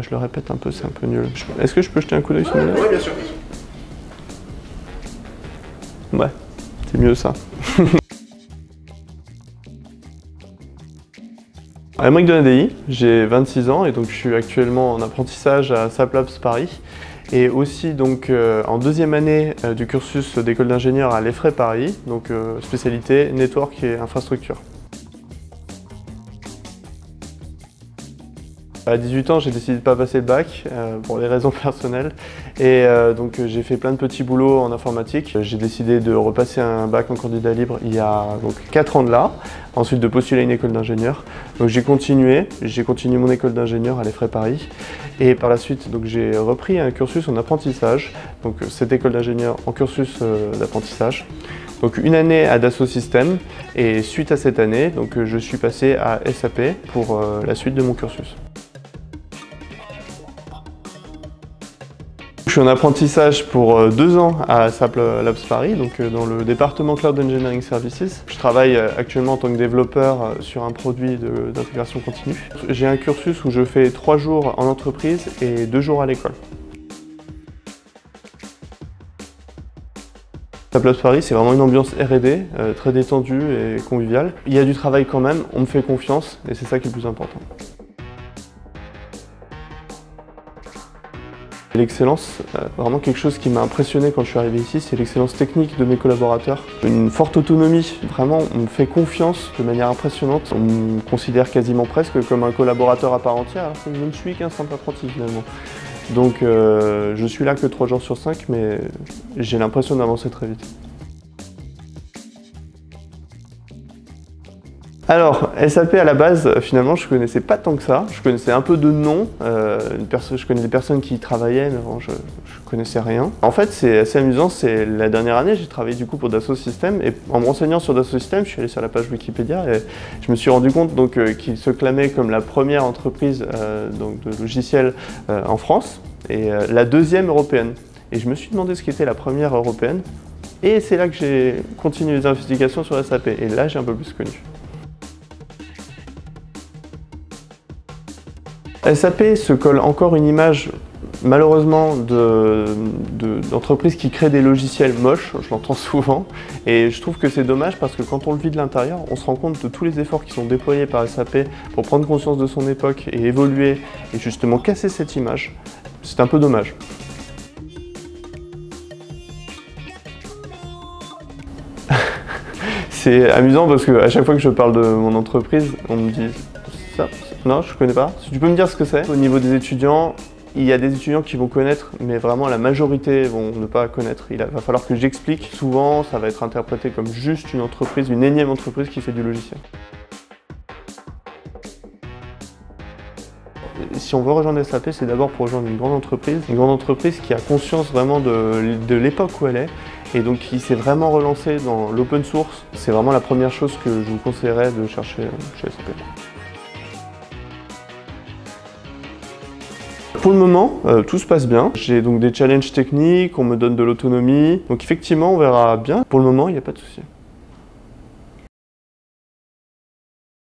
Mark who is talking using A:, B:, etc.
A: Je le répète un peu, c'est un peu nul. Est-ce que je peux jeter un coup d'œil sur le modèle?
B: Oui, bien sûr.
A: Ouais, c'est mieux ça. Aymeric Donadei, j'ai 26 ans et donc je suis actuellement en apprentissage à SAP Labs Paris et aussi donc en deuxième année du cursus d'école d'ingénieur à l'EFRE Paris, donc spécialité network et infrastructure. À 18 ans, j'ai décidé de ne pas passer le bac pour des raisons personnelles et donc j'ai fait plein de petits boulots en informatique. J'ai décidé de repasser un bac en candidat libre il y a donc 4 ans de là, ensuite de postuler à une école d'ingénieur. Donc j'ai continué mon école d'ingénieur à l'EFRE Paris et par la suite donc j'ai repris un cursus en apprentissage, donc cette école d'ingénieur en cursus d'apprentissage. Donc une année à Dassault Systèmes et suite à cette année, donc je suis passé à SAP pour la suite de mon cursus. Je suis en apprentissage pour 2 ans à SAP Labs Paris, donc dans le département Cloud Engineering Services. Je travaille actuellement en tant que développeur sur un produit d'intégration continue. J'ai un cursus où je fais 3 jours en entreprise et 2 jours à l'école. SAP Labs Paris, c'est vraiment une ambiance R&D, très détendue et conviviale. Il y a du travail quand même, on me fait confiance et c'est ça qui est le plus important. L'excellence, vraiment quelque chose qui m'a impressionné quand je suis arrivé ici, c'est l'excellence technique de mes collaborateurs. Une forte autonomie, vraiment on me fait confiance de manière impressionnante. On me considère quasiment presque comme un collaborateur à part entière, alors que je ne suis qu'un simple apprenti finalement. Donc je suis là que 3 jours sur 5, mais j'ai l'impression d'avancer très vite. Alors, SAP à la base, finalement, je connaissais pas tant que ça. Je connaissais un peu de nom. Je connais des personnes qui y travaillaient, mais vraiment, je connaissais rien. En fait, c'est assez amusant. C'est la dernière année, j'ai travaillé du coup pour Dassault Systèmes. Et en me renseignant sur Dassault Systèmes, je suis allé sur la page Wikipédia et je me suis rendu compte qu'ils se clamaient comme la première entreprise donc, de logiciels en France et la deuxième européenne. Et je me suis demandé ce qu'était la première européenne. Et c'est là que j'ai continué les investigations sur SAP. Et là, j'ai un peu plus connu. SAP se colle encore une image, malheureusement, d'entreprises qui créent des logiciels moches, je l'entends souvent, et je trouve que c'est dommage parce que quand on le vit de l'intérieur, on se rend compte de tous les efforts qui sont déployés par SAP pour prendre conscience de son époque et évoluer, et justement casser cette image. C'est un peu dommage. C'est amusant parce qu'à chaque fois que je parle de mon entreprise, on me dit ça. Non, je connais pas. Si tu peux me dire ce que c'est? Au niveau des étudiants, il y a des étudiants qui vont connaître, mais vraiment la majorité vont ne pas connaître. Il va falloir que j'explique. Souvent, ça va être interprété comme juste une entreprise, une énième entreprise qui fait du logiciel. Si on veut rejoindre SAP, c'est d'abord pour rejoindre une grande entreprise qui a conscience vraiment de l'époque où elle est, et donc qui s'est vraiment relancée dans l'open source. C'est vraiment la première chose que je vous conseillerais de chercher chez SAP. Pour le moment, tout se passe bien. J'ai donc des challenges techniques, on me donne de l'autonomie. Donc effectivement, on verra bien. Pour le moment, il n'y a pas de souci.